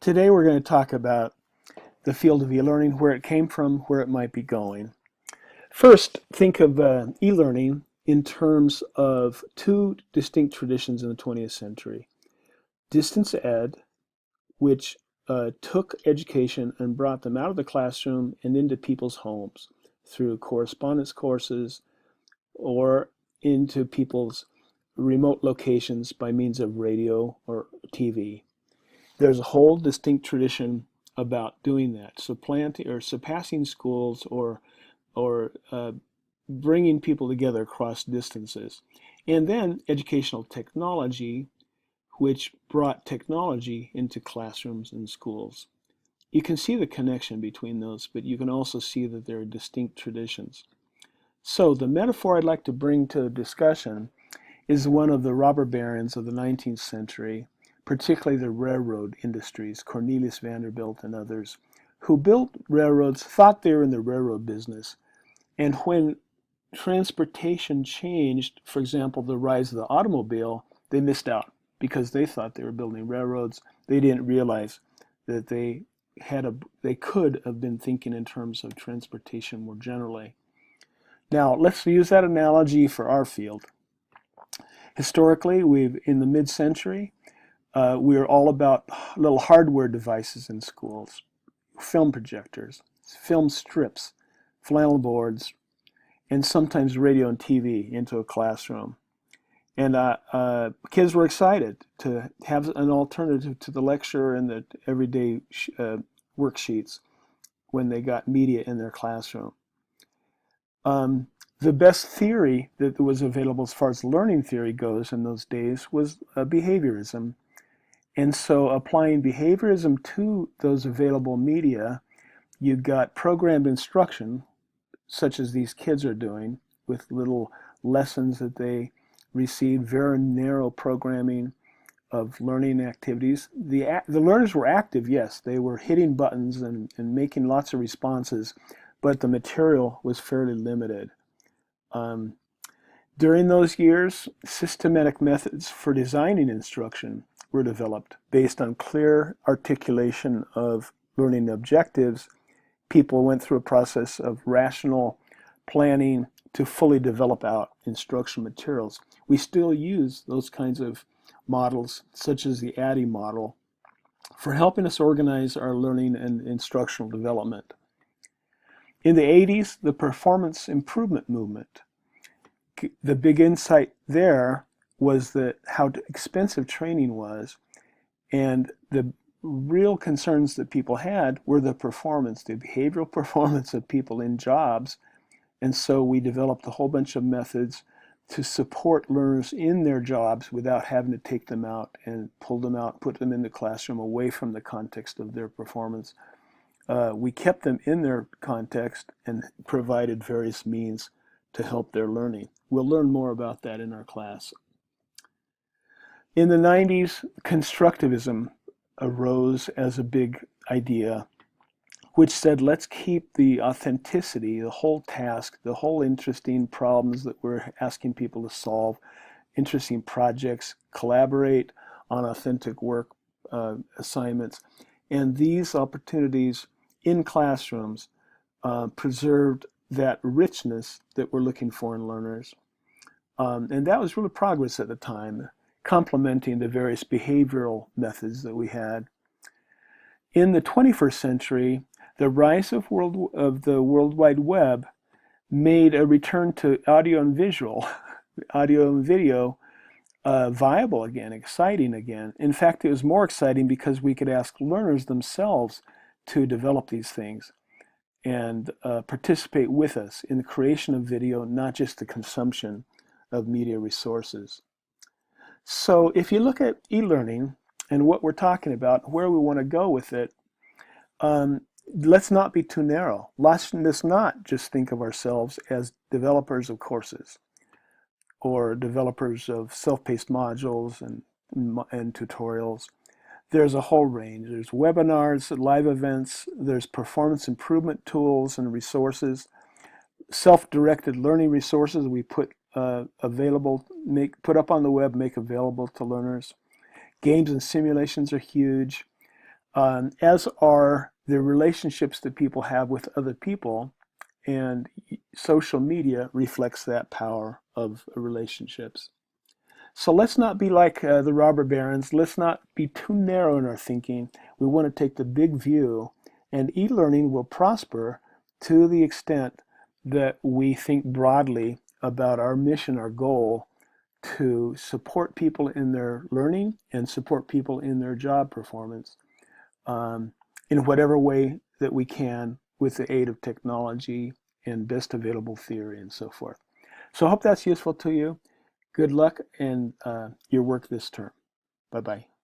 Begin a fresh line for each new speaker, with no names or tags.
Today we're going to talk about the field of e-learning, where it came from, where it might be going. First, think of e-learning in terms of two distinct traditions in the 20th century. Distance ed, which took education and brought them out of the classroom and into people's homes through correspondence courses or into people's remote locations by means of radio or TV. There's a whole distinct tradition about doing that, supplanting or surpassing schools or bringing people together across distances. And then educational technology, which brought technology into classrooms and schools. You can see the connection between those, but you can also see that there are distinct traditions. So the metaphor I'd like to bring to discussion is one of the robber barons of the 19th century, particularly the railroad industries, Cornelius Vanderbilt and others, who built railroads, thought they were in the railroad business. And when transportation changed, for example, the rise of the automobile, they missed out because they thought they were building railroads. They didn't realize that they could have been thinking in terms of transportation more generally. Now, let's use that analogy for our field. Historically, in the mid-century, we were all about little hardware devices in schools, film projectors, film strips, flannel boards, and sometimes radio and TV into a classroom. And kids were excited to have an alternative to the lecture and the everyday worksheets when they got media in their classroom. The best theory that was available as far as learning theory goes in those days was behaviorism. And so applying behaviorism to those available media, you got programmed instruction, such as these kids are doing, with little lessons that they received, very narrow programming of learning activities. The learners were active, yes. They were hitting buttons and making lots of responses, but the material was fairly limited. During those years, systematic methods for designing instruction were developed based on clear articulation of learning objectives. People went through a process of rational planning to fully develop out instructional materials. We still use those kinds of models, such as the ADDIE model, for helping us organize our learning and instructional development. In the 80s, the performance improvement movement. The big insight there was that how expensive training was, and the real concerns that people had were the behavioral performance of people in jobs. And so we developed a whole bunch of methods to support learners in their jobs without having to take them out and pull them out, put them in the classroom away from the context of their performance. We kept them in their context and provided various means to help their learning. We'll learn more about that in our class. In the 90s, constructivism arose as a big idea, which said, let's keep the authenticity, the whole task, the whole interesting problems that we're asking people to solve, interesting projects, collaborate on authentic work assignments. And these opportunities in classrooms preserved that richness that we're looking for in learners. And that was really progress at the time, complementing the various behavioral methods that we had. In the 21st century, the rise of the World Wide Web made a return to audio and video viable again, exciting again. In fact, it was more exciting because we could ask learners themselves to develop these things and participate with us in the creation of video, not just the consumption of media resources. So if you look at e-learning and what we're talking about, where we want to go with it, let's not be too narrow. Let's not just think of ourselves as developers of courses or developers of self-paced modules and tutorials. There's a whole range. There's webinars, live events, there's performance improvement tools and resources, self-directed learning resources we put up on the web, make available to learners. Games and simulations are huge. as are the relationships that people have with other people, and social media reflects that power of relationships. So let's not be like the robber barons. Let's not be too narrow in our thinking. We want to take the big view, and e-learning will prosper to the extent that we think broadly about our mission, our goal to support people in their learning and support people in their job performance in whatever way that we can with the aid of technology and best available theory and so forth. So I hope that's useful to you. Good luck in your work this term. Bye-bye.